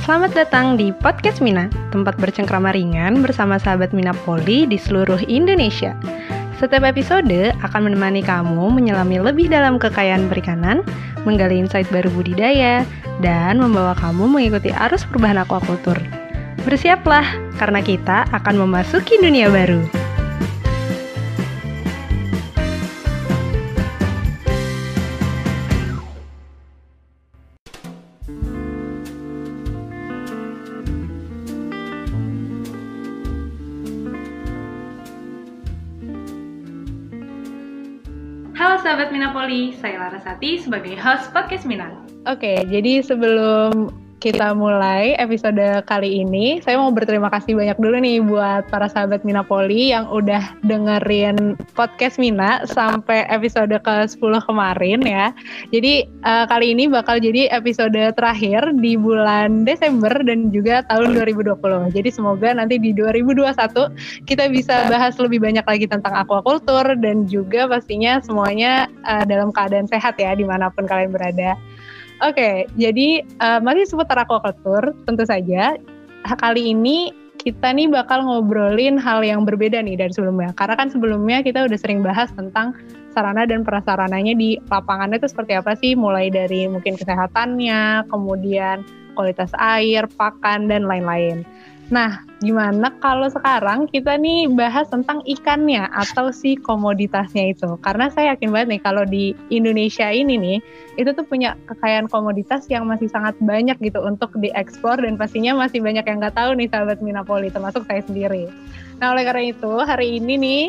Selamat datang di Podcast Mina, tempat bercengkrama ringan bersama sahabat Mina Poli di seluruh Indonesia. Setiap episode akan menemani kamu menyelami lebih dalam kekayaan perikanan, menggali insight baru budidaya, dan membawa kamu mengikuti arus perubahan aquaculture. Bersiaplah, karena kita akan memasuki dunia baru. Halo sahabat Minapoli, saya Larasati sebagai host Podcast Mina. Oke, jadi sebelum kita mulai episode kali ini, saya mau berterima kasih banyak dulu nih buat para sahabat Minapoli yang udah dengerin Podcast Mina sampai episode ke-10 kemarin ya. Jadi kali ini bakal jadi episode terakhir di bulan Desember dan juga tahun 2020. Jadi semoga nanti di 2021 kita bisa bahas lebih banyak lagi tentang aquaculture dan juga pastinya semuanya dalam keadaan sehat ya dimanapun kalian berada. Oke, jadi masih seputar aquaculture tentu saja. Kali ini kita nih bakal ngobrolin hal yang berbeda nih dari sebelumnya. Karena kan sebelumnya kita udah sering bahas tentang sarana dan prasarananya di lapangannya itu seperti apa sih. Mulai dari mungkin kesehatannya, kemudian kualitas air, pakan, dan lain-lain. Nah, gimana kalau sekarang kita nih bahas tentang ikannya atau si komoditasnya itu. Karena saya yakin banget nih kalau di Indonesia ini nih, itu tuh punya kekayaan komoditas yang masih sangat banyak gitu untuk diekspor dan pastinya masih banyak yang nggak tahu nih sahabat Minapoli, termasuk saya sendiri. Nah, oleh karena itu hari ini nih,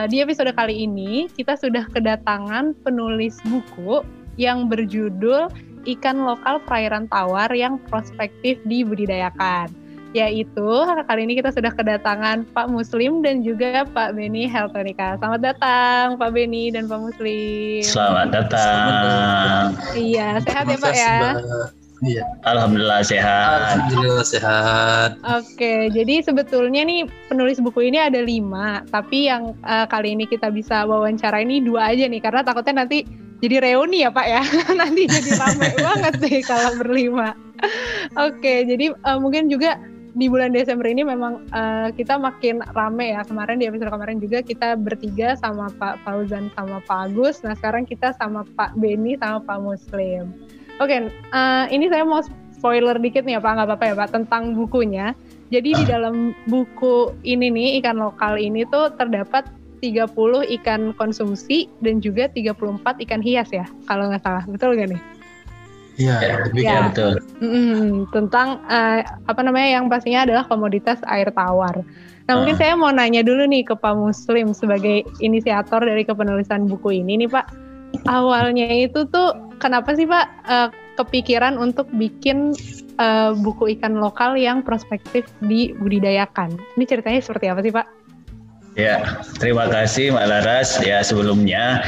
di episode kali ini kita sudah kedatangan penulis buku yang berjudul Ikan Lokal Perairan Tawar yang Prospektif Dibudidayakan. Yaitu kali ini kita sudah kedatangan Pak Muslim dan juga Pak Beni Heltonika. Selamat datang Pak Beni dan Pak Muslim. Selamat datang. Iya, sehat ya Pak ya? Iya. Alhamdulillah sehat. Alhamdulillah sehat. Oke, jadi sebetulnya nih penulis buku ini ada 5, tapi yang kali ini kita bisa wawancara ini 2 aja nih, karena takutnya nanti jadi reuni ya Pak ya. Nanti jadi ramai banget nih kalau berlima. Oke, jadi mungkin juga di bulan Desember ini memang kita makin rame ya. Kemarin di episode kemarin juga kita bertiga sama Pak Fauzan sama Pak Agus. Nah sekarang kita sama Pak Beni sama Pak Muslim. Oke, ini saya mau spoiler dikit nih ya Pak, nggak apa-apa ya Pak, tentang bukunya. Jadi di dalam buku ini nih, ikan lokal ini tuh terdapat 30 ikan konsumsi dan juga 34 ikan hias ya, kalau nggak salah. Betul nggak nih? Iya, ya, betul. Tentang yang pastinya adalah komoditas air tawar. Nah mungkin saya mau nanya dulu nih ke Pak Muslim sebagai inisiator dari kepenulisan buku ini nih Pak. Awalnya itu tuh kenapa sih Pak kepikiran untuk bikin buku ikan lokal yang prospektif dibudidayakan? Ini ceritanya seperti apa sih Pak? Ya, terima kasih Mbak Laras. Ya sebelumnya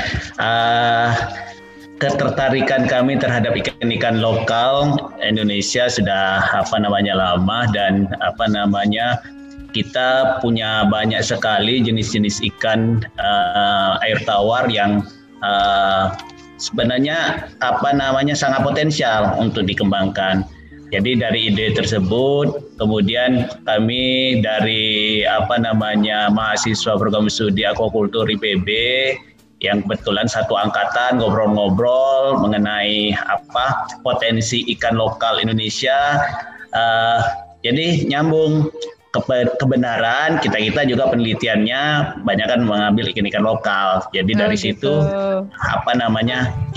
ketertarikan kami terhadap ikan-ikan lokal Indonesia sudah lama dan kita punya banyak sekali jenis-jenis ikan air tawar yang sebenarnya sangat potensial untuk dikembangkan. Jadi dari ide tersebut kemudian kami dari mahasiswa program studi aquaculture IPB yang kebetulan satu angkatan ngobrol-ngobrol mengenai potensi ikan lokal Indonesia. Jadi nyambung kebenaran kita juga penelitiannya banyak kan mengambil ikan-ikan lokal. Jadi dari situ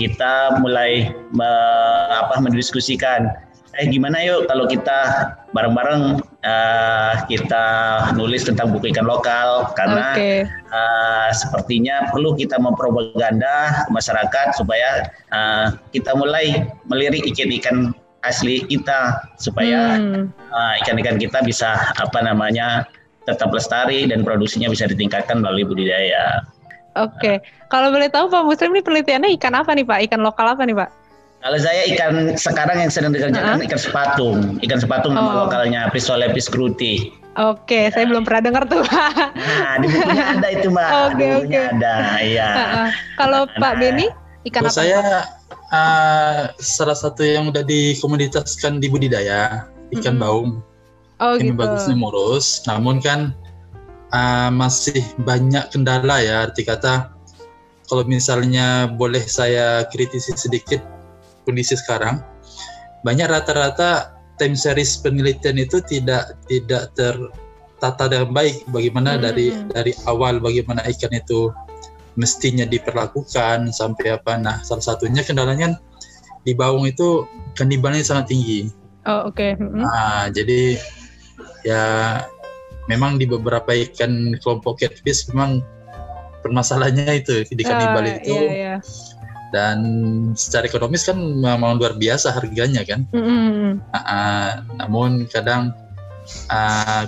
kita mulai mendiskusikan gimana yuk kalau kita bareng-bareng kita nulis tentang buku ikan lokal karena sepertinya perlu kita mempropaganda masyarakat supaya kita mulai melirik ikan-ikan asli kita supaya ikan-ikan kita bisa tetap lestari dan produksinya bisa ditingkatkan melalui budidaya. Oke, kalau boleh tahu Pak Muslim ini penelitiannya ikan apa nih Pak? Ikan lokal apa nih Pak? Kalau saya ikan sekarang yang sedang dikerjakan ikan sepatung nama lokalnya Prisolepis cruti. Oke, saya belum pernah dengar tuh Pak. Nah, di bukunya ada itu Mbak. Oke. Ada, ya. Kalau Pak Beni, ikan apa? Saya salah satu yang udah dikomoditaskan di budidaya ikan baung. Ini gitu. bagusnya murus, namun kan masih banyak kendala ya. Arti kata kalau misalnya boleh saya kritisi sedikit kondisi sekarang, banyak rata-rata time series penelitian itu tidak tertata dengan baik. Bagaimana dari awal bagaimana ikan itu mestinya diperlakukan sampai apa. Nah, salah satunya kendalanya di baung itu kanibalnya sangat tinggi. Nah, jadi ya memang di beberapa ikan kelompok catfish memang permasalahannya itu di kanibal itu. Dan secara ekonomis kan memang luar biasa harganya kan. Namun kadang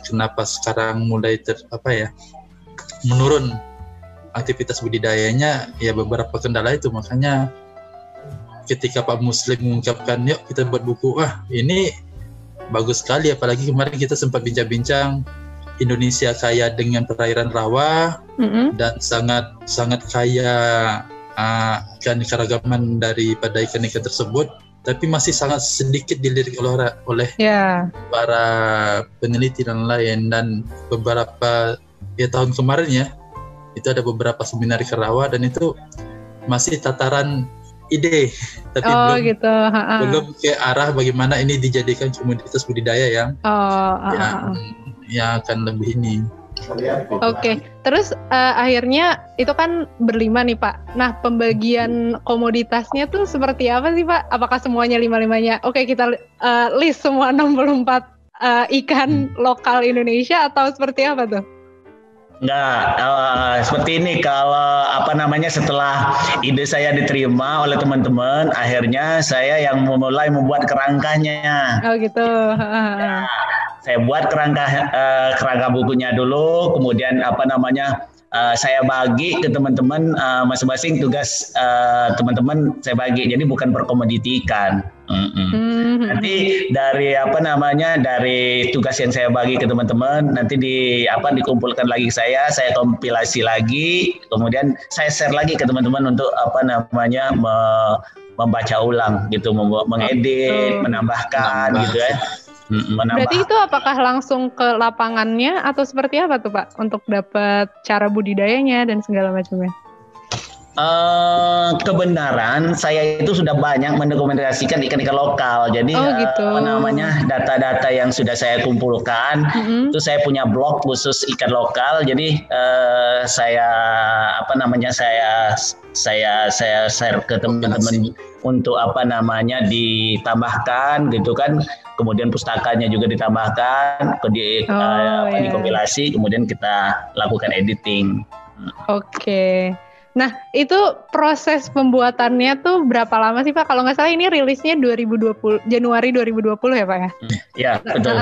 kenapa sekarang mulai menurun aktivitas budidayanya, ya beberapa kendala itu. Makanya ketika Pak Muslim mengungkapkan yuk kita buat buku, ini bagus sekali, apalagi kemarin kita sempat bincang-bincang Indonesia kaya dengan perairan rawa dan sangat kaya akan keragaman daripada ikan-ikan tersebut, tapi masih sangat sedikit dilirik oleh para peneliti dan lain. Dan beberapa tahun kemarin ya, itu ada beberapa seminar ikan rawa dan itu masih tataran ide, tapi belum ke arah bagaimana ini dijadikan komoditas budidaya yang akan lebih ini. Terus akhirnya itu kan berlima nih Pak. Nah, pembagian komoditasnya tuh seperti apa sih Pak? Apakah semuanya 5-5-nya? Kita list semua 64 ikan lokal Indonesia atau seperti apa tuh? Enggak, seperti ini. Kalau setelah ide saya diterima oleh teman-teman, akhirnya saya yang mulai membuat kerangkanya. Ya, saya buat kerangka bukunya dulu, kemudian saya bagi ke teman-teman, masing-masing tugas teman-teman saya bagi. Jadi bukan perkomoditikan. Nanti dari dari tugas yang saya bagi ke teman-teman, nanti dikumpulkan lagi saya kompilasi lagi, kemudian saya share lagi ke teman-teman untuk membaca ulang gitu, mengedit, menambahkan gitu ya. Berarti itu apakah langsung ke lapangannya atau seperti apa tuh Pak untuk dapat cara budidayanya dan segala macamnya? Kebenaran saya itu sudah banyak mendokumentasikan ikan-ikan lokal. Jadi data-data yang sudah saya kumpulkan itu saya punya blog khusus ikan lokal. Jadi saya share ke teman-teman untuk ditambahkan gitu kan. Kemudian pustakanya juga ditambahkan, dikompilasi, kemudian kita lakukan editing. Nah, itu proses pembuatannya tuh berapa lama sih Pak? Kalau nggak salah ini rilisnya Januari 2020 ya Pak ya? Ya, betul.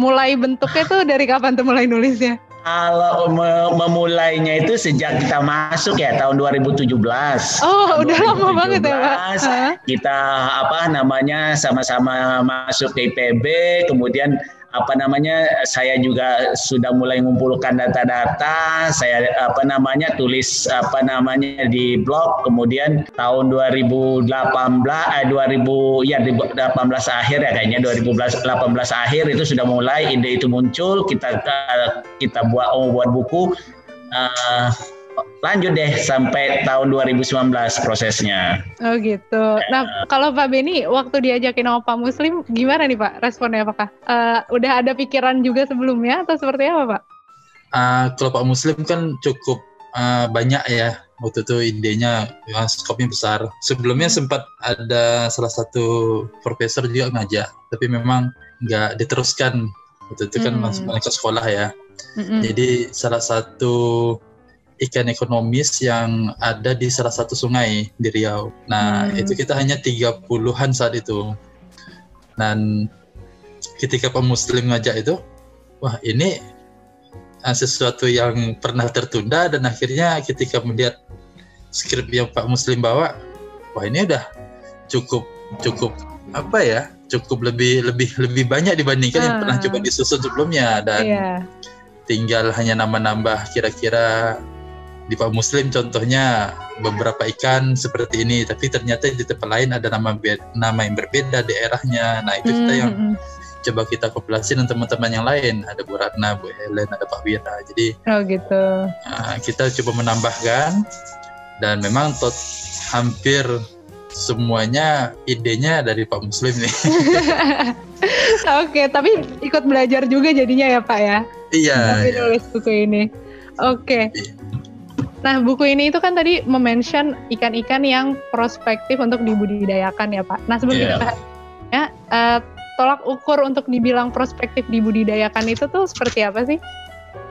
Mulai bentuknya tuh dari kapan tuh mulai nulisnya? Kalau memulainya itu sejak kita masuk ya tahun 2017. Udah lama banget ya Pak. Kita sama-sama masuk ke IPB, kemudian saya juga sudah mulai mengumpulkan data-data, saya tulis di blog, kemudian tahun 2018 akhir ya kayaknya 2018 akhir itu sudah mulai ide itu muncul, kita buat buku, lanjut deh sampai tahun 2019 prosesnya. Nah, kalau Pak Beni waktu diajakin sama Pak Muslim gimana nih Pak responnya? Apakah udah ada pikiran juga sebelumnya atau seperti apa Pak? Kalau Pak Muslim kan cukup banyak ya waktu itu idenya, skopnya besar. Sebelumnya sempat ada salah satu profesor juga ngajak, tapi memang nggak diteruskan. Waktu itu kan langsung ke sekolah ya. Jadi salah satu ikan ekonomis yang ada di salah satu sungai di Riau. Nah, itu kita hanya 30-an saat itu. Dan ketika Pak Muslim ngajak itu, wah ini sesuatu yang pernah tertunda, dan akhirnya ketika melihat skrip yang Pak Muslim bawa, wah ini udah cukup lebih banyak dibandingkan yang pernah coba disusun sebelumnya, dan tinggal hanya nambah-nambah kira-kira di Pak Muslim contohnya beberapa ikan seperti ini, tapi ternyata di tempat lain ada nama yang berbeda daerahnya. Nah itu kita yang coba kita kompilasi dengan teman-teman yang lain, ada Bu Ratna, Bu Helen, ada Pak Wira. Jadi gitu. Kita coba menambahkan, dan memang hampir semuanya idenya dari Pak Muslim nih. Oke, tapi ikut belajar juga jadinya ya Pak ya? Iya. Tapi nulis buku ini. Oke. Nah, buku ini itu kan tadi mention ikan-ikan yang prospektif untuk dibudidayakan ya Pak. Nah, sebelum kita bahas tolak ukur untuk dibilang prospektif dibudidayakan itu tuh seperti apa sih?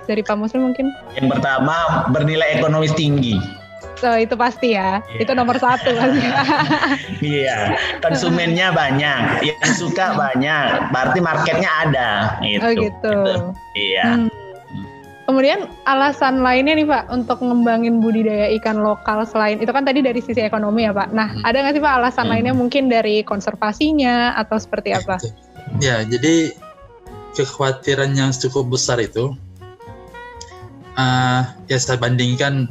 Dari Pak Muslim mungkin? Yang pertama, bernilai ekonomis tinggi. Itu pasti ya, itu nomor 1 pasti. Iya, konsumennya banyak, yang suka banyak, berarti marketnya ada. Gitu. Oh gitu. Iya. Kemudian alasan lainnya nih Pak untuk ngembangin budidaya ikan lokal selain itu kan tadi dari sisi ekonomi ya Pak. Nah ada nggak sih Pak alasan lainnya mungkin dari konservasinya atau seperti apa? Ya jadi kekhawatiran yang cukup besar itu ya saya bandingkan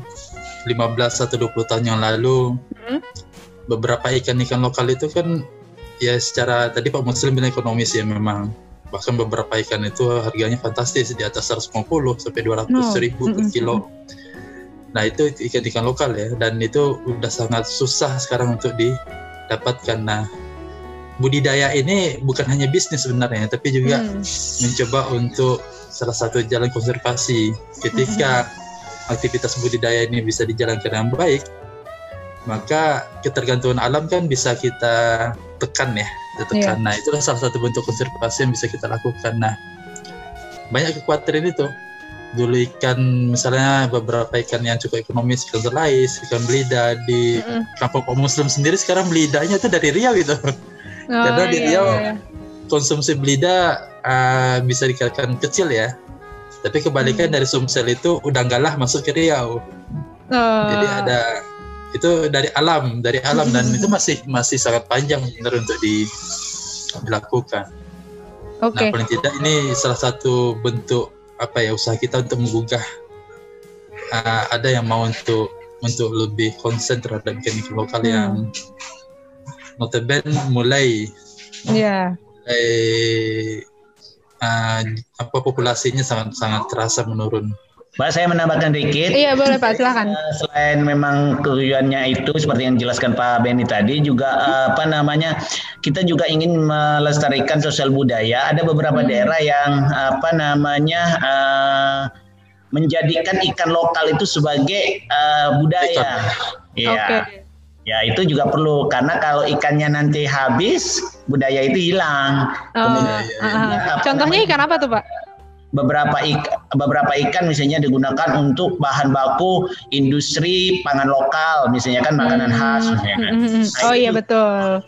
15 atau 20 tahun yang lalu beberapa ikan-ikan lokal itu kan ya secara tadi Pak Muslim bilang ekonomis ya memang. Bahkan beberapa ikan itu harganya fantastis di atas 150 sampai 200 ribu per kilo. Nah itu ikan-ikan lokal ya, dan itu udah sangat susah sekarang untuk didapatkan. Nah budidaya ini bukan hanya bisnis sebenarnya, tapi juga mencoba untuk salah satu jalan konservasi. Ketika aktivitas budidaya ini bisa dijalankan dengan baik, maka ketergantungan alam kan bisa kita tekan ya. Nah itulah salah satu bentuk konservasi yang bisa kita lakukan. Nah banyak kekhawatiran itu. Dulu ikan misalnya beberapa ikan yang cukup ekonomis, ikan selais, ikan belida di kampung Pak Muslim sendiri sekarang belidanya itu dari Riau itu. Karena di Riau konsumsi belida bisa dikatakan kecil ya. Tapi kebalikan dari Sumsel itu udanggalah masuk ke Riau. Jadi ada itu dari alam dan itu masih sangat panjang benar untuk dilakukan. Nah paling tidak ini salah satu bentuk usaha kita untuk menggugah ada yang mau untuk lebih konsen terhadap ikan lokal yang notabene mulai populasinya sangat terasa menurun. Mbak, saya menambahkan dikit. Iya boleh Pak, silakan. Selain memang tujuannya itu seperti yang dijelaskan Pak Benny tadi, juga kita juga ingin melestarikan sosial budaya. Ada beberapa daerah yang menjadikan ikan lokal itu sebagai budaya. Iya. Ya itu juga perlu, karena kalau ikannya nanti habis, budaya itu hilang. Contohnya ikan apa tuh Pak? Beberapa ikan misalnya digunakan untuk bahan baku industri pangan lokal, misalnya kan makanan khas misalnya kan. Nah, iya betul.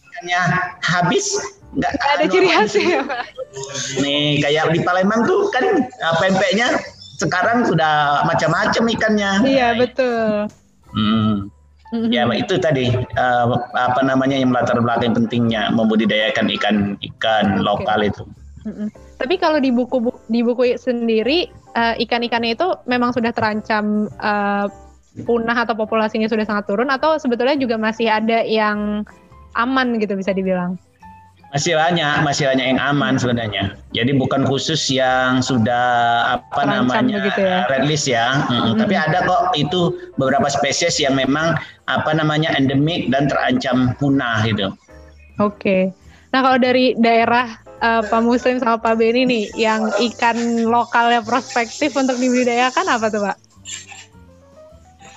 Ikannya habis nggak ada ciri khasnya. Nih kayak di Palembang tuh kan pempeknya sekarang sudah macam-macam ikannya. Iya betul. Ya itu tadi yang melatar belakang pentingnya membudidayakan ikan lokal itu. Tapi kalau di buku sendiri ikan-ikannya itu memang sudah terancam punah atau populasinya sudah sangat turun, atau sebetulnya juga masih ada yang aman gitu bisa dibilang? Masih banyak yang aman sebenarnya. Jadi bukan khusus yang sudah red list ya. Tapi ada kok itu beberapa spesies yang memang endemik dan terancam punah gitu. Oke. Nah kalau dari daerah Pak Muslim sama Pak Benny nih, yang ikan lokalnya prospektif untuk dibudidayakan apa tuh Pak?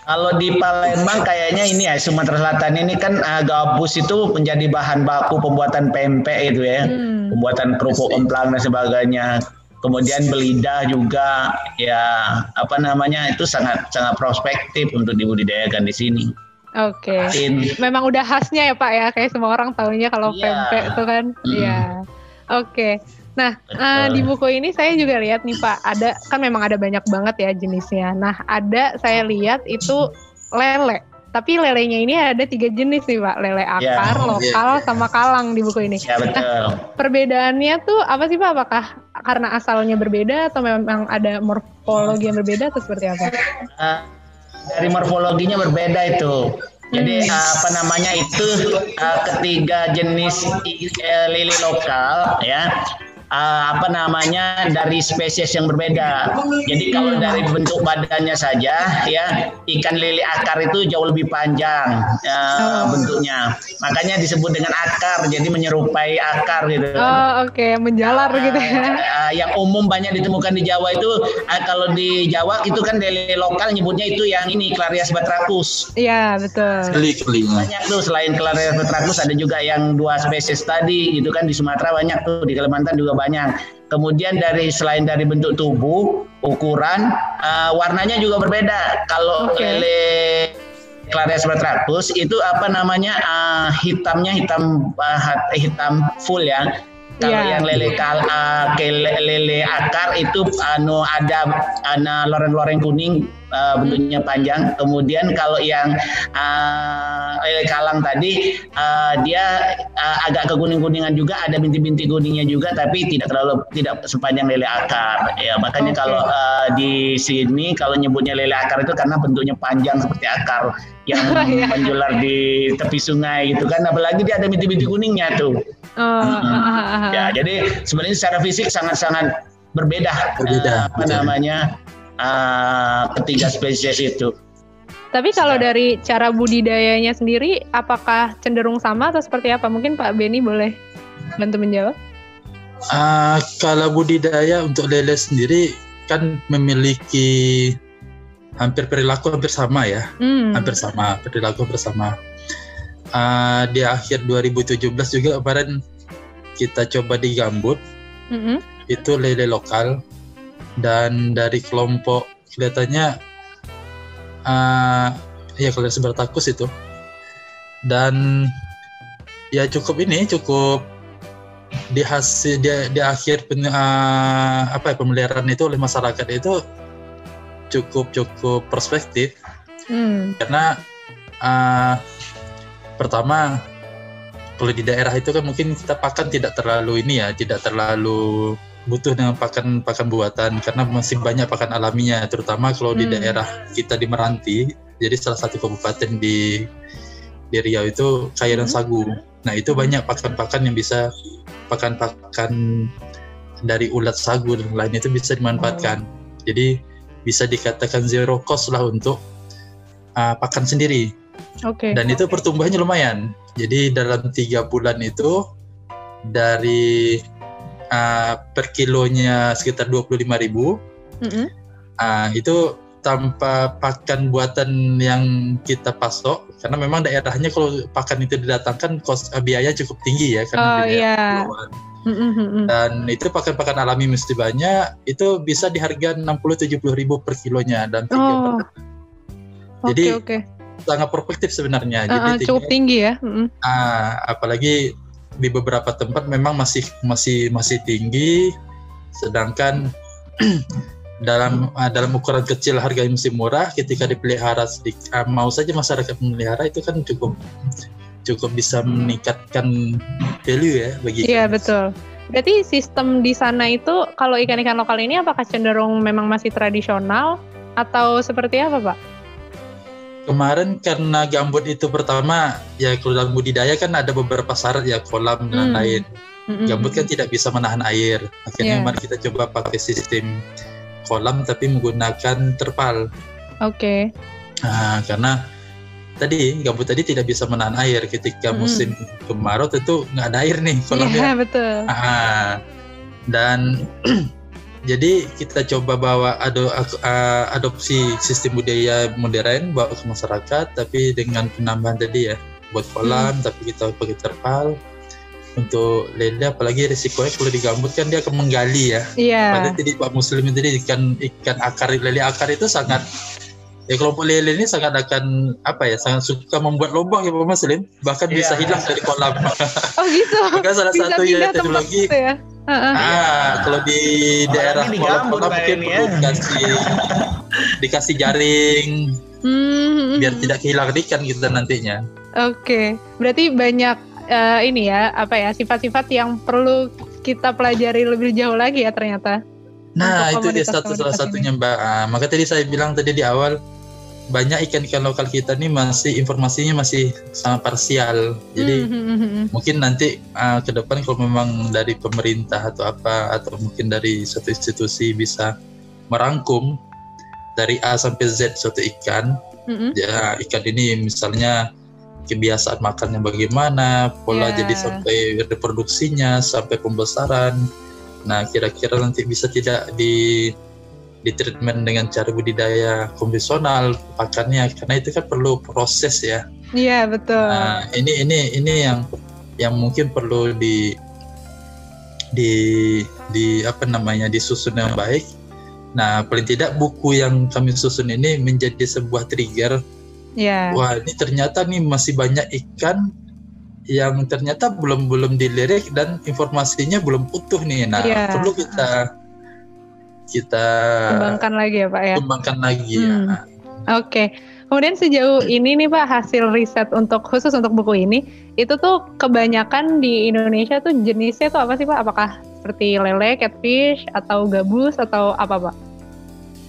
Kalau di Palembang kayaknya ini ya, Sumatera Selatan ini kan gabus itu menjadi bahan baku pembuatan pempek itu ya, pembuatan kerupuk emplang dan sebagainya. Kemudian belida juga ya itu sangat prospektif untuk dibudidayakan di sini. Oke. Memang udah khasnya ya Pak ya, kayak semua orang tahunya kalau pempek itu kan. Iya. Oke. Nah, di buku ini saya juga lihat nih Pak, memang ada banyak banget ya jenisnya. Nah, saya lihat itu lele. Tapi lelenya ini ada 3 jenis nih Pak, lele akar, lokal, sama kalang di buku ini. Ya, betul. Nah, perbedaannya tuh apa sih Pak? Apakah karena asalnya berbeda atau memang ada morfologi yang berbeda atau seperti apa? Dari morfologinya berbeda itu. Jadi ketiga jenis lele lokal ya. Dari spesies yang berbeda. Jadi kalau dari bentuk badannya saja ya, ikan lele akar itu jauh lebih panjang bentuknya. Makanya disebut dengan akar, jadi menyerupai akar gitu. Oke, menjalar gitu ya. Yang umum banyak ditemukan di Jawa itu, kalau di Jawa itu kan lele lokal nyebutnya itu yang ini Clarias batrachus. Iya, betul. Banyak tuh, selain Clarias batrachus ada juga yang 2 spesies tadi gitu kan, di Sumatera banyak tuh, di Kalimantan juga banyak. Kemudian selain dari bentuk tubuh, ukuran, warnanya juga berbeda. Kalau lele Clarias batrachus itu hitamnya hitam full ya. Kalau yang lele akar itu ada loreng-loreng kuning, bentuknya panjang. Kemudian kalau yang lele kalang tadi dia agak kekuning-kuningan juga, ada binti-binti kuningnya juga, tapi tidak sepanjang lele akar. Ya, makanya kalau di sini kalau nyebutnya lele akar itu karena bentuknya panjang seperti akar yang menjular di tepi sungai gitu kan. Apalagi dia ada binti-binti kuningnya tuh. Ya, jadi sebenarnya secara fisik sangat-sangat berbeda. Ketiga spesies itu. Tapi kalau dari cara budidayanya sendiri, apakah cenderung sama atau seperti apa? Mungkin Pak Beni boleh bantu menjawab. Kalau budidaya untuk lele sendiri kan memiliki perilaku hampir sama ya, perilaku hampir sama. Di akhir 2017 juga kemarin kita coba di Gambut, itu lele lokal, dan dari kelompok kelihatannya Clarias batrachus itu, dan ya cukup di akhir pemeliharaan itu oleh masyarakat itu cukup perspektif, karena pertama, kalau di daerah itu kan mungkin kita pakan tidak terlalu butuh dengan pakan buatan, karena masih banyak pakan alaminya, terutama kalau di daerah kita di Meranti. Jadi salah satu kabupaten di Riau itu kaya dan sagu. Nah, itu banyak pakan-pakan yang bisa pakan dari ulat sagu dan lain itu bisa dimanfaatkan. Jadi bisa dikatakan zero cost lah untuk pakan sendiri. Dan itu pertumbuhannya lumayan. Jadi dalam 3 bulan itu dari per kilonya sekitar 25.000, itu tanpa pakan buatan yang kita pasok, karena memang daerahnya kalau pakan itu didatangkan biaya cukup tinggi ya, karena dan itu pakan alami mesti banyak, itu bisa di harga 60-70 ribu per kilonya dan 3 bulan. Jadi sangat perspektif sebenarnya. Jadi cukup tinggi ya. Apalagi di beberapa tempat memang masih tinggi, sedangkan dalam ukuran kecil harganya masih murah. Ketika dipelihara mau saja masyarakat memelihara, itu kan cukup bisa meningkatkan value ya bagi kita. Iya, betul. Berarti sistem di sana itu kalau ikan-ikan lokal ini apakah cenderung memang masih tradisional atau seperti apa, Pak? Kemarin karena Gambut itu pertama ya, kalau dalam budidaya kan ada beberapa syarat ya, kolam dan lain. Gambut kan tidak bisa menahan air. Akhirnya kemarin kita coba pakai sistem kolam tapi menggunakan terpal. Karena Gambut tadi tidak bisa menahan air. Ketika musim kemarau tentu nggak ada air nih kolamnya. Iya, betul. Dan jadi kita coba bawa adopsi sistem budaya modern bawa ke masyarakat, tapi dengan penambahan tadi ya, buat kolam tapi kita pakai terpal. Untuk lele apalagi risikonya kalau di Gambut kan dia akan menggali ya. Padahal tadi Pak Muslim tadi ikan akar, lele akar itu sangat kelompok lele ini sangat sangat suka membuat lubang ya Pak Muslim, bahkan bisa hilang dari kolam. Gitu. Maka salah satu teknologi kalau di daerah kolam mungkin perlu dikasih jaring biar tidak kehilangan ikan kita nantinya. Oke, berarti banyak ini ya, sifat-sifat yang perlu kita pelajari lebih jauh lagi ya ternyata. Nah, itu dia salah satunya Mbak. Maka tadi saya bilang tadi di awal, banyak ikan-ikan lokal kita nih informasinya masih sangat parsial. Jadi mungkin nanti ke depan kalau memang dari pemerintah atau mungkin dari suatu institusi bisa merangkum dari A sampai Z suatu ikan. Ya, ikan ini misalnya kebiasaan makannya bagaimana, pola jadi sampai reproduksinya, sampai pembesaran. Nah, kira-kira nanti bisa tidak di treatment dengan cara budidaya konvensional pakannya, karena itu kan perlu proses ya. Iya, betul. Nah, ini yang mungkin perlu disusun yang baik. Nah, paling tidak buku yang kami susun ini menjadi sebuah trigger. Wah, ini ternyata nih masih banyak ikan yang ternyata belum dilirik dan informasinya belum utuh nih. Nah, perlu kita kembangkan lagi ya Pak ya. Kembangkan lagi ya. Oke. Kemudian sejauh ini nih Pak, hasil riset khusus untuk buku ini, itu tuh kebanyakan di Indonesia tuh jenisnya tuh apa sih Pak? Apakah seperti lele, catfish, atau gabus, atau apa Pak?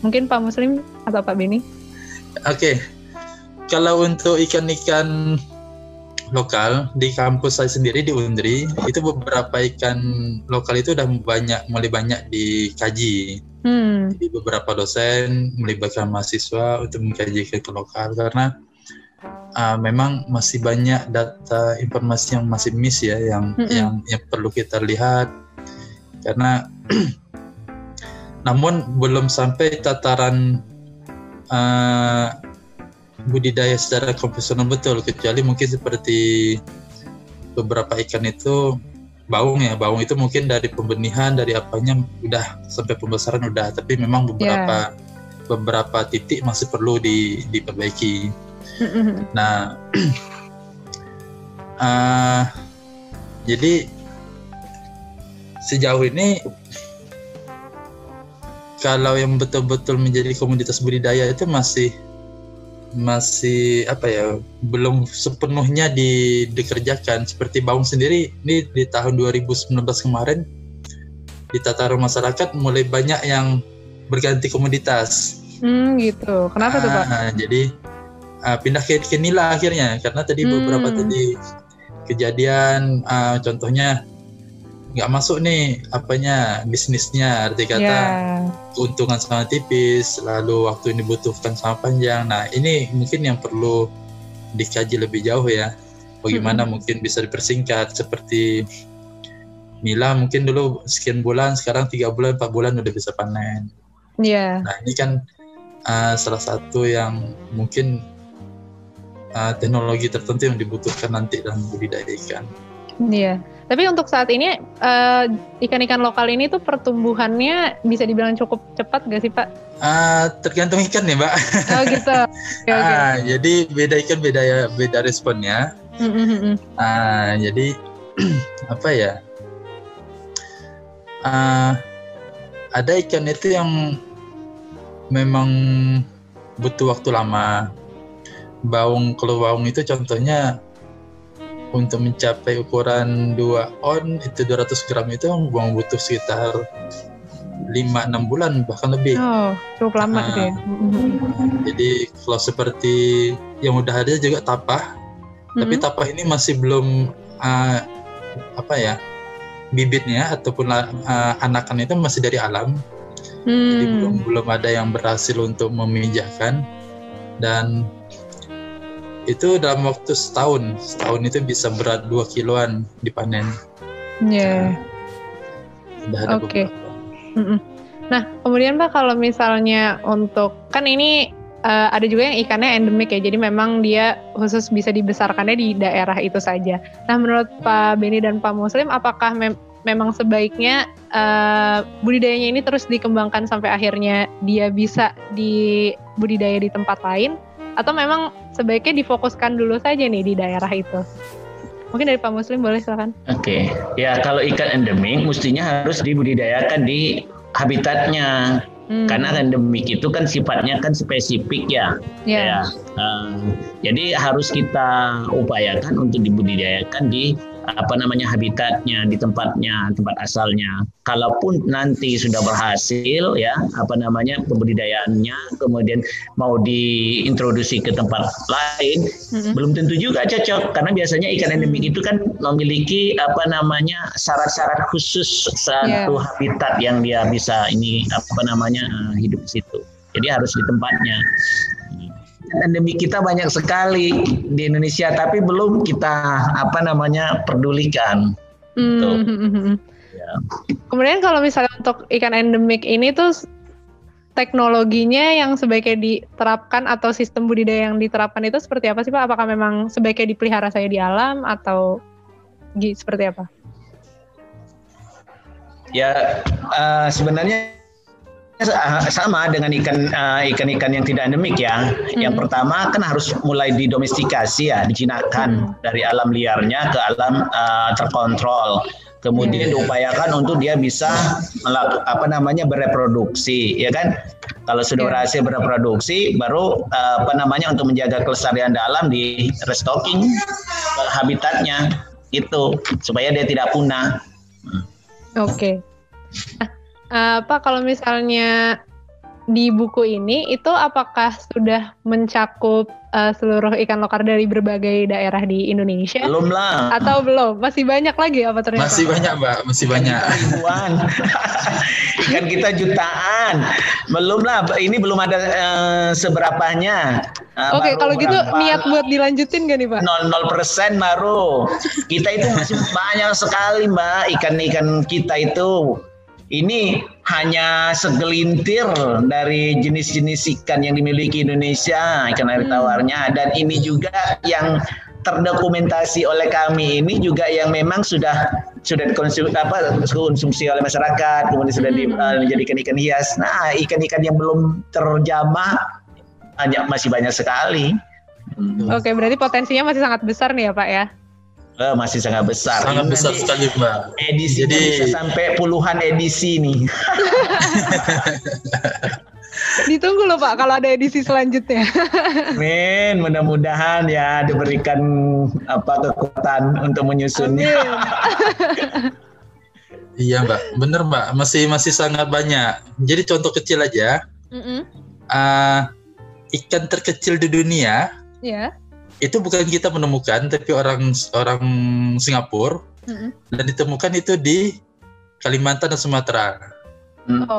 Mungkin Pak Muslim atau Pak Beni? Oke. Kalau untuk ikan-ikan lokal di kampus saya sendiri di Undri, itu beberapa ikan lokal itu udah mulai banyak dikaji. Jadi beberapa dosen melibatkan mahasiswa untuk mengkaji ikan lokal karena memang masih banyak data informasi yang masih miss ya, yang perlu kita lihat karena namun belum sampai tataran budidaya secara konvensional betul, kecuali mungkin seperti beberapa ikan itu baung itu mungkin dari pembenihan, dari apanya udah sampai pembesaran udah, tapi memang beberapa titik masih perlu diperbaiki. Nah, jadi sejauh ini kalau yang betul-betul menjadi komunitas budidaya itu masih belum sepenuhnya dikerjakan. Seperti baung sendiri ini di tahun 2019 kemarin di tataran masyarakat mulai banyak yang berganti komoditas. Gitu. Kenapa tuh Pak? Jadi pindah ke nila akhirnya karena tadi beberapa tadi kejadian contohnya nggak masuk nih bisnisnya, arti kata keuntungan sangat tipis, lalu waktu ini dibutuhkan sangat panjang. Nah, ini mungkin yang perlu dikaji lebih jauh ya, bagaimana mungkin bisa dipersingkat, seperti nila mungkin dulu sekian bulan, sekarang 3 bulan 4 bulan udah bisa panen. Nah, ini kan salah satu yang mungkin teknologi tertentu yang dibutuhkan nanti dalam budidaya ikan. Tapi untuk saat ini ikan-ikan lokal ini tuh pertumbuhannya bisa dibilang cukup cepat gak sih Pak? Tergantung ikan nih Mbak. Oh gitu. Okay. Jadi beda ikan beda responnya. Jadi ada ikan itu yang memang butuh waktu lama. Kalau baung itu contohnya untuk mencapai ukuran 2 on itu 200 gram itu butuh sekitar 5-6 bulan bahkan lebih. Oh, cukup lama gitu ya. Jadi kalau seperti yang udah ada juga tapah, tapi tapah ini masih belum bibitnya ataupun anakan itu masih dari alam. Jadi belum ada yang berhasil untuk memijakkan, dan itu dalam waktu setahun itu bisa berat 2 kiloan dipanen. Udah ada beberapa. Nah, kemudian Pak, kalau misalnya untuk, kan ini ada juga yang ikannya endemik ya, jadi memang dia khusus bisa dibesarkannya di daerah itu saja. Nah, menurut Pak Beni dan Pak Muslim, apakah memang sebaiknya budidayanya ini terus dikembangkan sampai akhirnya dia bisa dibudidaya di tempat lain, atau memang sebaiknya difokuskan dulu saja nih di daerah itu? Mungkin dari Pak Muslim boleh silakan. Oke. Ya, kalau ikan endemik mestinya harus dibudidayakan di habitatnya. Karena endemik itu kan sifatnya kan spesifik ya. Jadi harus kita upayakan untuk dibudidayakan di habitatnya, di tempat asalnya. Kalaupun nanti sudah berhasil ya pembudidayaannya, kemudian mau diintroduksi ke tempat lain, belum tentu juga cocok, karena biasanya ikan endemik itu kan memiliki syarat-syarat khusus satu habitat yang dia bisa hidup di situ. Jadi harus di tempatnya. Endemik kita banyak sekali di Indonesia, tapi belum kita pedulikan. Ya. Kemudian kalau misalnya untuk ikan endemik ini tuh teknologinya yang sebaiknya diterapkan atau sistem budidaya yang diterapkan itu seperti apa sih Pak? Apakah memang sebaiknya dipelihara saja di alam atau seperti apa? Ya sebenarnya sama dengan ikan-ikan yang tidak endemik ya. Yang pertama kan harus mulai didomestikasi ya, dijinakkan dari alam liarnya ke alam terkontrol. Kemudian diupayakan untuk dia bisa bereproduksi, ya kan? Kalau sudah berhasil bereproduksi, baru untuk menjaga kelestarian alam di restocking habitatnya itu supaya dia tidak punah. Oke. Pak, kalau misalnya di buku ini itu apakah sudah mencakup seluruh ikan lokal dari berbagai daerah di Indonesia? Belum lah. Atau belum? Masih banyak lagi apa ternyata? Masih banyak Mbak, masih banyak. Ribuan. Ikan kita jutaan. Belum lah, ini belum ada seberapanya. Oke, kalau gitu niat buat dilanjutin gak nih Pak? 0% baru. Kita itu masih banyak sekali Mbak, ikan-ikan kita itu. Ini hanya segelintir dari jenis-jenis ikan yang dimiliki Indonesia, ikan air tawarnya, dan ini juga yang terdokumentasi oleh kami ini juga yang memang sudah dikonsumsi oleh masyarakat, kemudian sudah dijadikan ikan hias. Nah, ikan-ikan yang belum terjamah masih banyak sekali. Oke, berarti potensinya masih sangat besar nih ya Pak ya? Masih sangat besar. Sangat besar sekali Mbak. Edisi bisa sampai puluhan edisi nih. Ditunggu loh Pak kalau ada edisi selanjutnya. Amin, mudah-mudahan ya diberikan kekuatan untuk menyusunnya. Iya Mbak, bener Mbak, masih sangat banyak. Jadi contoh kecil aja, ikan terkecil di dunia. Itu bukan kita menemukan, tapi orang Singapura dan ditemukan itu di Kalimantan dan Sumatera.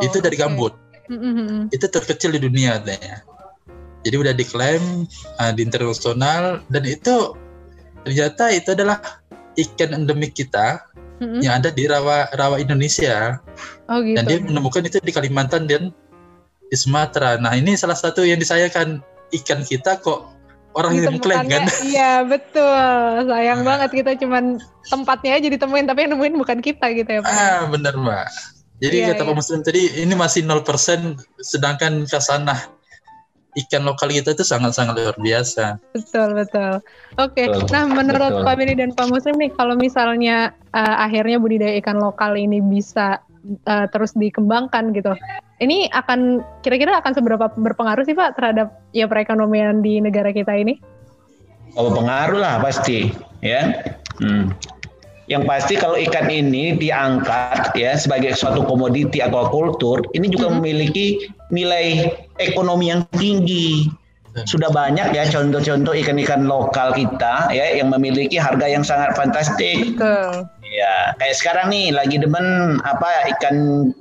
Itu dari gambut. Itu terkecil di dunia katanya. Jadi udah diklaim di internasional, dan itu ternyata itu adalah ikan endemik kita yang ada di rawa Indonesia. Gitu. Dan dia menemukan itu di Kalimantan dan di Sumatera. Nah ini salah satu yang disayangkan, ikan kita kok orang yang klaim kan? Iya betul, sayang banget kita cuman tempatnya aja ditemuin, tapi yang nemuin bukan kita gitu ya Pak. Bener Mbak. Jadi kata Pak Muslim tadi, ini masih 0%, sedangkan kasanah ikan lokal kita itu sangat-sangat luar biasa. Betul. Oke. Nah menurut Pak Beni dan Pak Muslim nih, kalau misalnya akhirnya budidaya ikan lokal ini bisa terus dikembangkan gitu, ini kira-kira akan seberapa berpengaruh sih Pak terhadap perekonomian di negara kita ini? Pengaruh lah pasti ya. Yang pasti kalau ikan ini diangkat ya sebagai suatu komoditi aquaculture, ini juga memiliki nilai ekonomi yang tinggi. Sudah banyak ya contoh-contoh ikan-ikan lokal kita ya yang memiliki harga yang sangat fantastik. Betul. Ya, kayak sekarang nih lagi demen ikan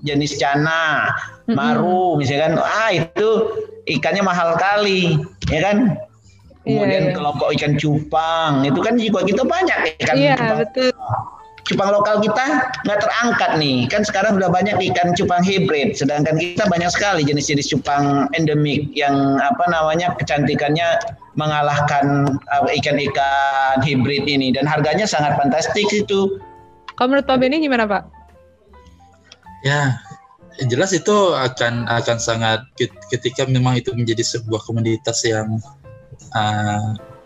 jenis cana, maru misalkan. Itu ikannya mahal kali, ya kan? Kemudian kelompok ikan cupang, itu kan juga kita banyak ikan cupang. Betul. Cupang lokal kita nggak terangkat nih, kan sekarang sudah banyak ikan cupang hybrid, sedangkan kita banyak sekali jenis-jenis cupang endemik yang kecantikannya mengalahkan ikan-ikan hybrid ini, dan harganya sangat fantastis itu. Kalau menurut Pak Beni gimana Pak? Ya, jelas itu akan sangat, ketika memang itu menjadi sebuah komoditas yang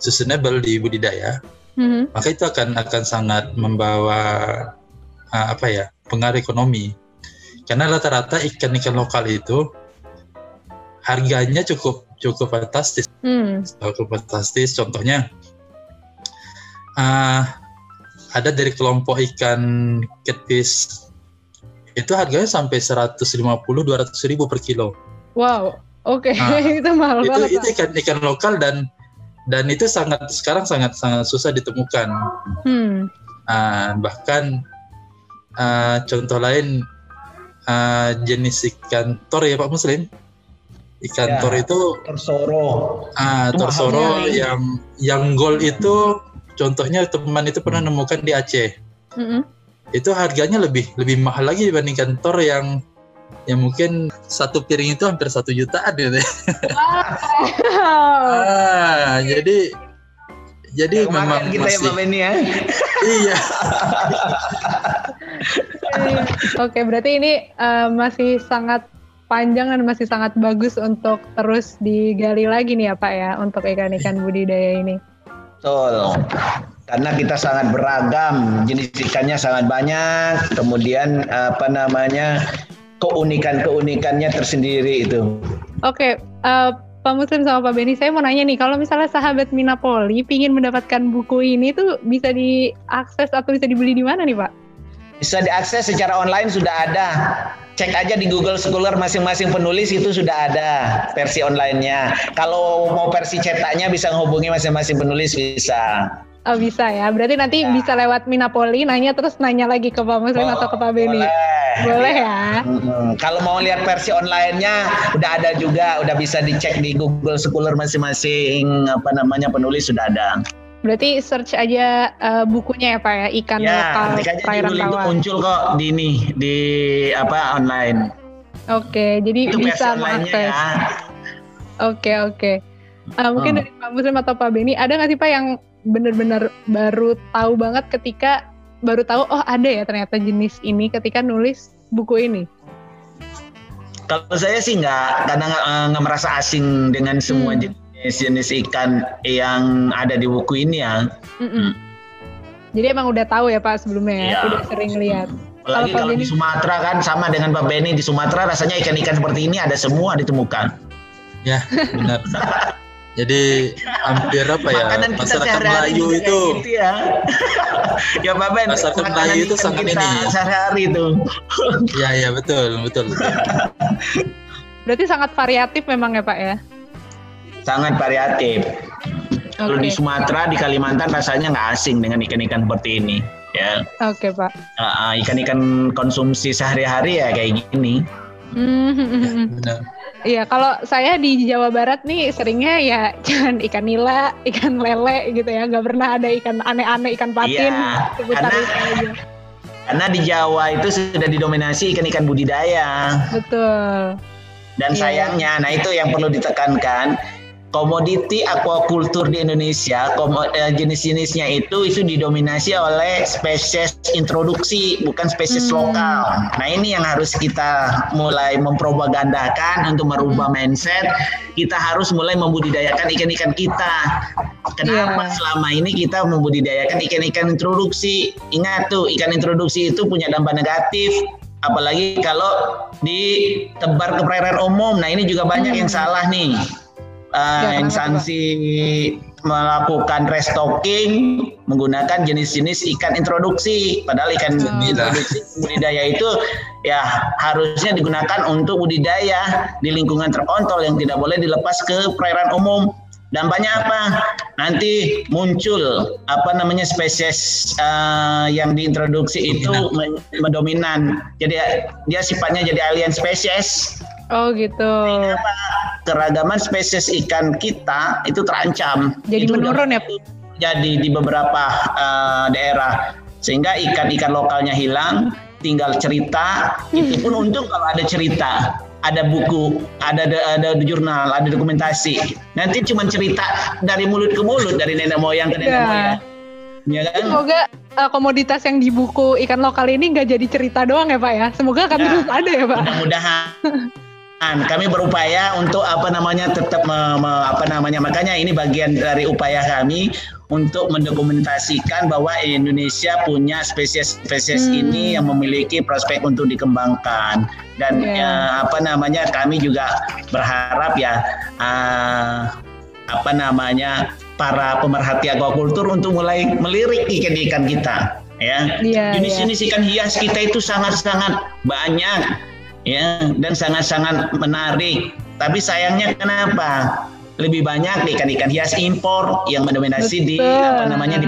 sustainable di budidaya, maka itu akan sangat membawa pengaruh ekonomi. Karena rata-rata ikan-ikan lokal itu harganya cukup fantastis. Cukup fantastis. Contohnya ada dari kelompok ikan catfish itu harganya sampai 150-200 ribu per kilo. Wow, oke. Itu mahal banget. Itu ikan lokal dan itu sekarang sangat susah ditemukan. Bahkan contoh lain jenis ikan tor ya Pak Muslim. Ikan tor itu torsoro yang gold itu contohnya teman itu pernah nemukan di Aceh. Itu harganya lebih mahal lagi dibandingkan tor yang mungkin satu piring itu hampir 1 jutaan gitu. Jadi memang kita masih ya, ini ya. Iya. Oke, berarti ini masih sangat panjang dan masih sangat bagus untuk terus digali lagi nih ya Pak ya, untuk ikan-ikan budidaya ini. Betul, karena kita sangat beragam, jenis ikannya sangat banyak, kemudian keunikannya tersendiri itu. Oke, Pak Muslim sama Pak Benny, saya mau nanya nih, kalau misalnya sahabat Minapoli pingin mendapatkan buku ini tuh bisa diakses atau bisa dibeli di mana nih Pak? Bisa diakses secara online, sudah ada. Cek aja di Google Scholar, masing-masing penulis itu sudah ada versi online-nya. Kalau mau versi cetaknya bisa menghubungi masing-masing penulis, bisa. Oh bisa ya, berarti nanti bisa lewat Minapoli nanya terus nanya lagi ke Pak Muslim atau ke Pak Benny. Boleh ya. Kalau mau lihat versi online-nya udah ada juga, udah bisa dicek di Google Scholar masing-masing penulis sudah ada. Berarti search aja bukunya ya Pak ya, ikan lokal perairan tawar. Itu muncul kok di online. Oke, jadi itu bisa mengakses. Ya. Oke. Mungkin dari Pak Muslim atau Pak Benny, ada nggak sih Pak yang benar-benar baru tahu banget ketika baru tahu oh ada ya ternyata jenis ini ketika nulis buku ini? Kalau saya sih nggak merasa asing dengan semua jenis ikan yang ada di buku ini ya. Jadi emang udah tahu ya Pak sebelumnya ya, udah sering lihat. Apalagi kalau di Sumatera kan sama dengan Pak Benny, di Sumatera rasanya ikan-ikan seperti ini ada semua ditemukan. Ya benar. Jadi hampir masyarakat Melayu itu. Gitu ya. Ya Pak Ben, masyarakat Melayu itu sangat ini. Sehari-hari itu. Ya betul. Berarti sangat variatif memang ya Pak ya. Sangat variatif. Kalau di Sumatera, di Kalimantan rasanya nggak asing dengan ikan-ikan seperti ini. Ya. Oke Pak. Ikan-ikan konsumsi sehari-hari ya kayak gini. Benar. Iya, kalau saya di Jawa Barat nih seringnya ya ikan nila, ikan lele gitu ya, nggak pernah ada ikan aneh-aneh, ikan patin. Iya, karena di Jawa itu sudah didominasi ikan-ikan budidaya. Betul. Dan sayangnya, itu yang perlu ditekankan, komoditi aquaculture di Indonesia, jenis-jenisnya itu didominasi oleh spesies introduksi, bukan spesies lokal. Nah ini yang harus kita mulai mempropagandakan untuk merubah mindset. Kita harus mulai membudidayakan ikan-ikan kita. Kenapa selama ini kita membudidayakan ikan-ikan introduksi? Ingat tuh, ikan introduksi itu punya dampak negatif. Apalagi kalau ditebar ke perairan umum. Nah ini juga banyak yang salah nih. Instansi melakukan restocking menggunakan jenis-jenis ikan introduksi, padahal ikan introduksi budidaya itu ya harusnya digunakan untuk budidaya di lingkungan terkontrol yang tidak boleh dilepas ke perairan umum. Dampaknya apa? Nanti muncul spesies yang diintroduksi itu mendominan. Jadi dia sifatnya jadi alien spesies. Oh gitu. Keragaman spesies ikan kita itu terancam. Jadi itu menurun ya? Jadi di beberapa daerah, sehingga ikan-ikan lokalnya hilang, tinggal cerita. Itu pun untung kalau ada cerita, ada buku, ada jurnal, ada dokumentasi. Nanti cuma cerita dari mulut ke mulut, dari nenek moyang ke nenek moyang. Ya kan? Semoga komoditas yang di buku ikan lokal ini nggak jadi cerita doang ya Pak ya. Semoga akan terus ada ya Pak. Mudah-mudahan. Kami berupaya untuk tetap makanya ini bagian dari upaya kami untuk mendokumentasikan bahwa Indonesia punya spesies ini yang memiliki prospek untuk dikembangkan. Dan kami juga berharap para pemerhati aquacultur untuk mulai melirik ikan-ikan kita. Jenis-jenis ikan hias kita itu sangat-sangat banyak, dan sangat-sangat menarik. Tapi sayangnya kenapa? Lebih banyak ikan-ikan hias impor yang mendominasi di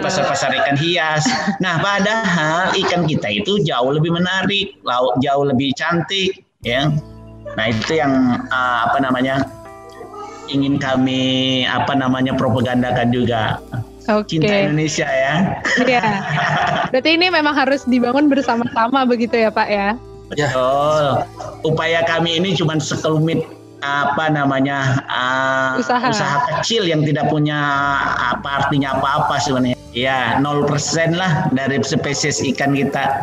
pasar-pasar ikan hias. Nah, padahal ikan kita itu jauh lebih menarik, laut jauh lebih cantik, Nah, itu yang ingin kami propagandakan juga. Cinta Indonesia ya. Iya. Berarti ini memang harus dibangun bersama-sama begitu ya, Pak ya? Betul. Upaya kami ini cuma sekelumit usaha kecil yang tidak punya artinya apa-apa sebenarnya. 0% lah dari spesies ikan kita.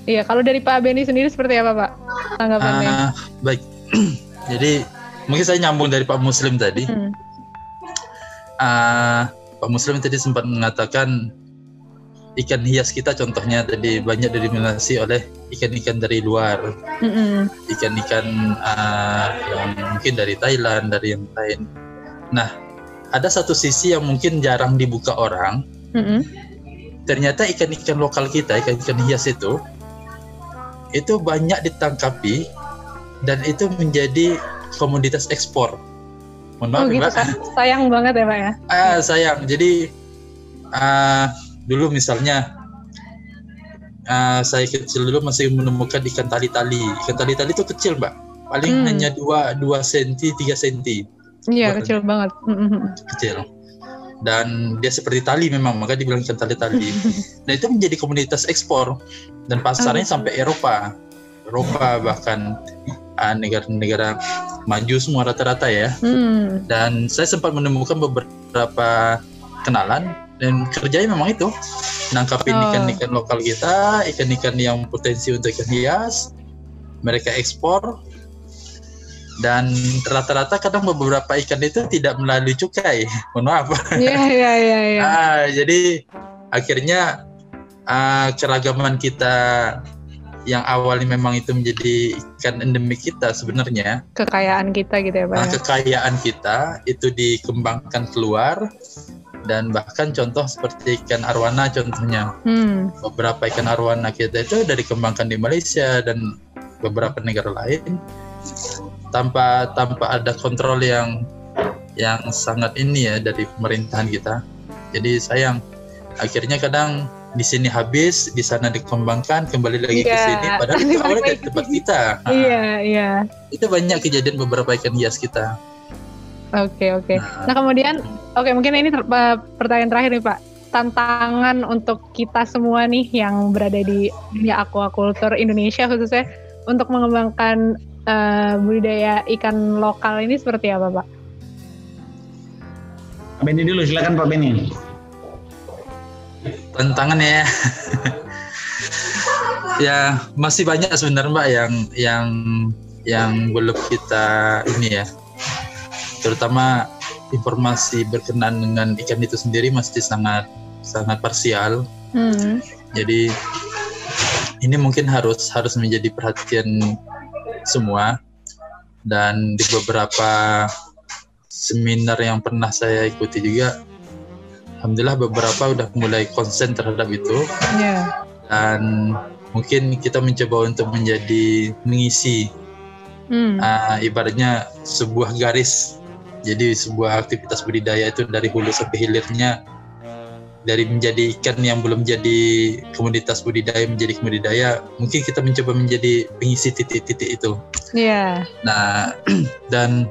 Iya, kalau dari Pak Benny sendiri seperti apa, Pak? Tanggapannya? Baik. Jadi mungkin saya nyambung dari Pak Muslim tadi. Pak Muslim tadi sempat mengatakan ikan hias kita contohnya tadi banyak didominasi oleh ikan-ikan dari luar, ikan-ikan yang mungkin dari Thailand, dari yang lain. Nah, ada satu sisi yang mungkin jarang dibuka orang. Ternyata ikan-ikan lokal kita, ikan-ikan hias itu banyak ditangkapi dan itu menjadi komoditas ekspor. Mohon maaf, gitu kan? Sayang banget ya, Pak ya? Sayang. Jadi dulu misalnya saya kecil dulu masih menemukan ikan tali-tali. Ikan tali-tali itu kecil, Mbak. Paling hanya 2 cm, 3 cm. Iya, kecil banget. Kecil. Dan dia seperti tali memang, maka dibilang ikan tali-tali. Dan itu menjadi komoditas ekspor dan pasarnya sampai Eropa bahkan negara-negara maju semua rata-rata ya. Dan saya sempat menemukan beberapa kenalan dan kerjanya memang itu nangkapin ikan-ikan lokal kita, ikan-ikan yang potensi untuk ikan hias, mereka ekspor. Dan rata-rata kadang beberapa ikan itu tidak melalui cukai, mohon maaf. Iya. Jadi akhirnya keragaman kita yang awalnya memang itu menjadi ikan endemik kita sebenarnya, kekayaan kita gitu ya, Pak. Kekayaan kita itu dikembangkan keluar, dan bahkan contoh seperti ikan arwana contohnya. Beberapa ikan arwana kita itu sudah dikembangkan di Malaysia dan beberapa negara lain tanpa ada kontrol yang sangat ini ya dari pemerintahan kita. Jadi sayang, akhirnya kadang di sini habis, di sana dikembangkan, kembali lagi ke sini, padahal itu awalnya dari tempat kita. Iya. Itu banyak kejadian beberapa ikan hias kita. Oke. Nah kemudian, mungkin ini pertanyaan terakhir nih, Pak. Tantangan untuk kita semua nih yang berada di dunia aquaculture Indonesia khususnya untuk mengembangkan budidaya ikan lokal ini seperti apa, Pak? Pak Benny dulu, silakan Pak Benny. Tantangannya ya masih banyak sebenarnya, Mbak, yang belum kita ini ya, terutama informasi berkenaan dengan ikan itu sendiri masih sangat parsial. Jadi ini mungkin harus menjadi perhatian semua, dan di beberapa seminar yang pernah saya ikuti juga, alhamdulillah beberapa udah mulai konsen terhadap itu. Dan mungkin kita mencoba untuk mengisi ibaratnya sebuah garis. Jadi sebuah aktivitas budidaya itu dari hulu sampai hilirnya, dari menjadi ikan yang belum jadi komoditas budidaya menjadi komodidaya, mungkin kita mencoba menjadi pengisi titik-titik itu. Nah, dan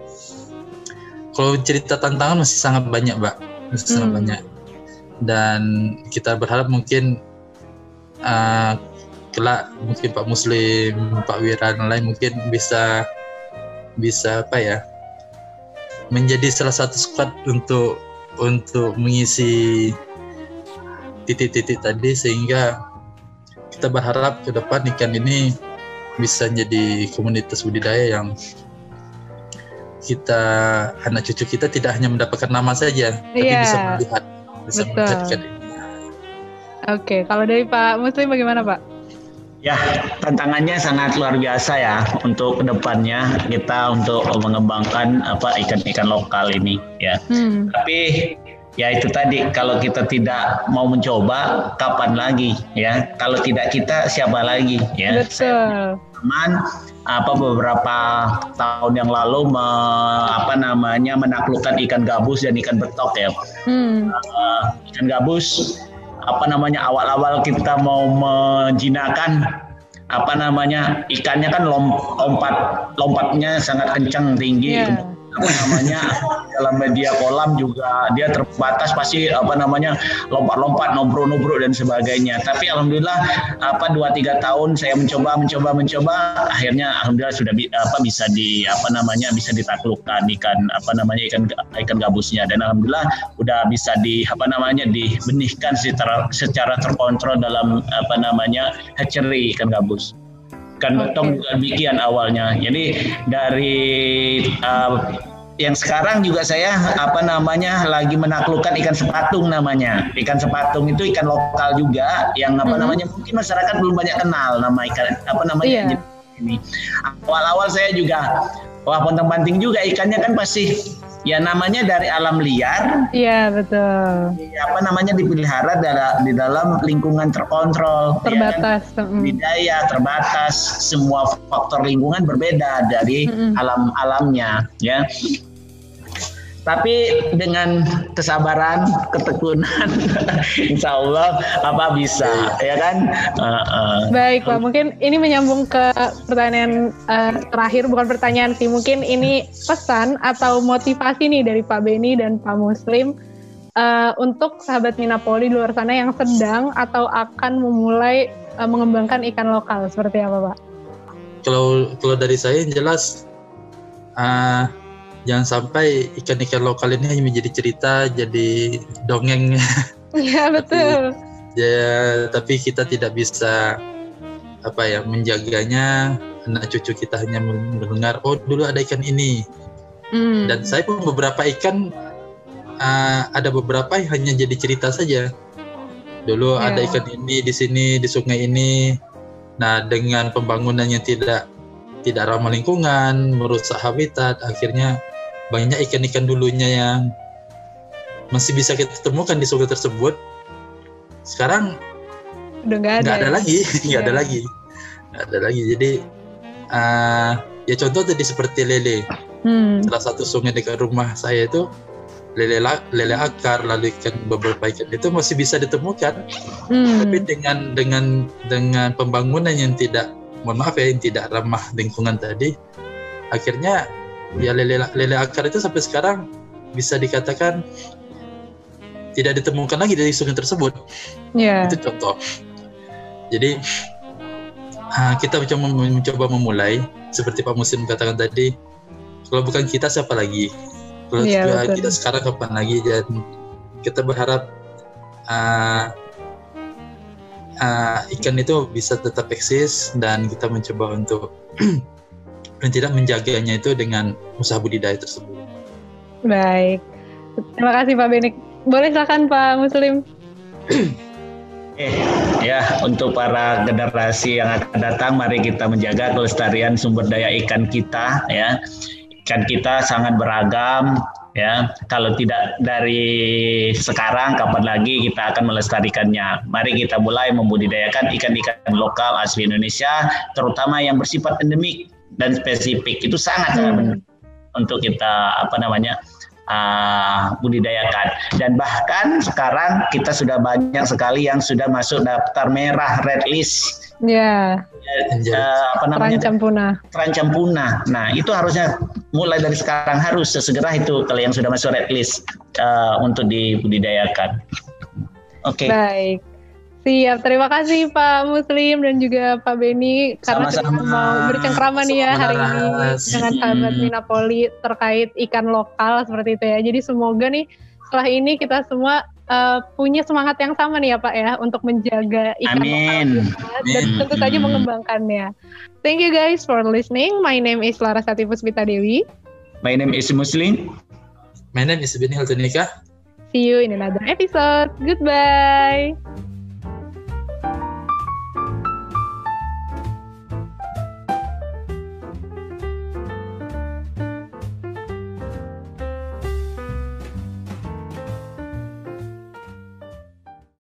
kalau cerita tantangan masih sangat banyak, Mbak, sangat banyak. Dan kita berharap mungkin kelak mungkin Pak Muslim, Pak Wira dan lain mungkin bisa apa ya, menjadi salah satu squad untuk mengisi titik-titik tadi, sehingga kita berharap ke depan ikan ini bisa jadi komunitas budidaya yang kita, anak cucu kita tidak hanya mendapatkan nama saja, tapi bisa melihat ke ini. Oke, kalau dari Pak Muslim bagaimana Pak? Ya, tantangannya sangat luar biasa ya untuk kedepannya kita untuk mengembangkan ikan-ikan lokal ini ya. Tapi ya itu tadi, kalau kita tidak mau mencoba, kapan lagi ya? Kalau tidak kita, siapa lagi ya? Betul. Beberapa tahun yang lalu menaklukkan ikan gabus dan ikan betok ya. Ikan gabus awal-awal kita mau menjinakkan ikannya kan lompatnya sangat kencang, tinggi. Dalam media kolam juga dia terbatas, pasti lompat-lompat, nubruk dan sebagainya. Tapi alhamdulillah 2-3 tahun saya mencoba, akhirnya alhamdulillah sudah bisa ditaklukkan ikan gabusnya, dan alhamdulillah udah bisa dibenihkan secara terkontrol dalam hatchery ikan gabus. Ikan betok juga demikian awalnya. Jadi dari yang sekarang juga saya lagi menaklukkan ikan sepatung namanya. Ikan sepatung itu ikan lokal juga yang mungkin masyarakat belum banyak kenal nama ikan ini. Awal-awal saya juga pontang-panting juga, ikannya kan pasti ya namanya dari alam liar. Iya, betul. Dipelihara di dalam lingkungan terkontrol. Terbatas. Budidaya terbatas, semua faktor lingkungan berbeda dari alamnya ya. Tapi dengan kesabaran, ketekunan, insya Allah bisa, ya kan? Baik Pak, mungkin ini menyambung ke pertanyaan terakhir, bukan pertanyaan sih, mungkin ini pesan atau motivasi nih dari Pak Benny dan Pak Muslim untuk sahabat Minapoli di luar sana yang sedang atau akan memulai mengembangkan ikan lokal, seperti apa Pak? Kalau dari saya yang jelas, jangan sampai ikan-ikan lokal ini hanya menjadi cerita, jadi dongeng. Iya, betul. Tapi kita tidak bisa menjaganya. Anak cucu kita hanya mendengar, oh dulu ada ikan ini. Dan saya pun beberapa ikan ada beberapa yang hanya jadi cerita saja. Dulu ada ikan ini di sini, di sungai ini. Nah, dengan pembangunan yang tidak ramah lingkungan, merusak habitat, akhirnya banyak ikan-ikan dulunya yang masih bisa kita temukan di sungai tersebut, sekarang udah nggak ada lagi. Jadi ya contoh tadi seperti lele. Salah satu sungai dekat rumah saya itu lele akar, lalu beberapa ikan itu masih bisa ditemukan. Tapi dengan pembangunan yang tidak, yang tidak ramah lingkungan tadi, akhirnya ya lele akar itu sampai sekarang bisa dikatakan tidak ditemukan lagi dari sungai tersebut. Itu contoh. Jadi kita mencoba memulai seperti Pak Muslim katakan tadi, kalau bukan kita siapa lagi? Kalau kita sekarang kapan lagi? Dan kita berharap ikan itu bisa tetap eksis, dan kita mencoba untuk dan tidak menjaganya itu dengan usaha budidaya tersebut. Baik, terima kasih Pak Benny. Boleh silakan Pak Muslim. Ya, untuk para generasi yang akan datang, mari kita menjaga kelestarian sumber daya ikan kita ya. Ikan kita sangat beragam ya. Kalau tidak dari sekarang, kapan lagi kita akan melestarikannya? Mari kita mulai membudidayakan ikan-ikan lokal asli Indonesia, terutama yang bersifat endemik dan spesifik. Itu sangat benar untuk kita budidayakan. Dan bahkan sekarang kita sudah banyak sekali yang sudah masuk daftar merah, red list. Terancam punah. Nah, itu harusnya mulai dari sekarang, harus sesegera itu kalau yang sudah masuk red list untuk dibudidayakan. Oke. Baik. Siap, terima kasih Pak Muslim dan juga Pak Benny karena sudah mau bercengkrama nih ya hari ini dengan sahabat Minapoli terkait ikan lokal seperti itu ya. Jadi semoga nih setelah ini kita semua punya semangat yang sama nih ya Pak ya untuk menjaga ikan lokal kita dan tentu saja mengembangkannya. Thank you guys for listening. My name is Larasati Puspita Dewi. My name is Muslim. My name is Beni Haltunika. See you in another episode. Goodbye.